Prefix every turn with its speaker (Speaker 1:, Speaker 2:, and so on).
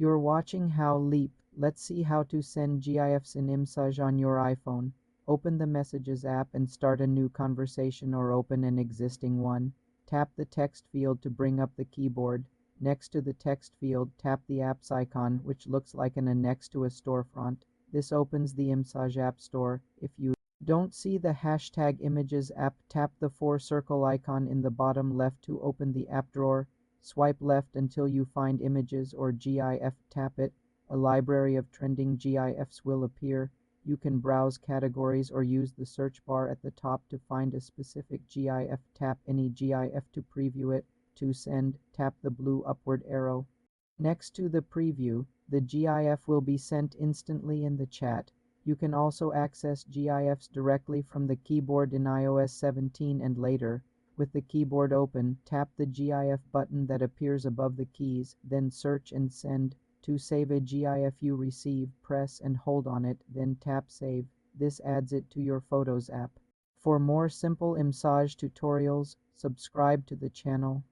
Speaker 1: You're watching How Leap. Let's see how to send GIFs in iMessage on your iPhone. Open the Messages app and start a new conversation or open an existing one. Tap the text field to bring up the keyboard. Next to the text field, tap the app's icon, which looks like an N next to a storefront. This opens the iMessage App Store. If you don't see the hashtag Images app, tap the four-circle icon in the bottom left to open the app drawer. Swipe left until you find Images or GIF. Tap it. A library of trending GIFs will appear. You can browse categories or use the search bar at the top to find a specific GIF. Tap any GIF to preview it. To send, tap the blue upward arrow. Next to the preview, the GIF will be sent instantly in the chat. You can also access GIFs directly from the keyboard in iOS 17 and later. With the keyboard open, tap the GIF button that appears above the keys, then search and send. To save a GIF you receive, press and hold on it, then tap Save. This adds it to your Photos app. For more simple iMessage tutorials, subscribe to the channel.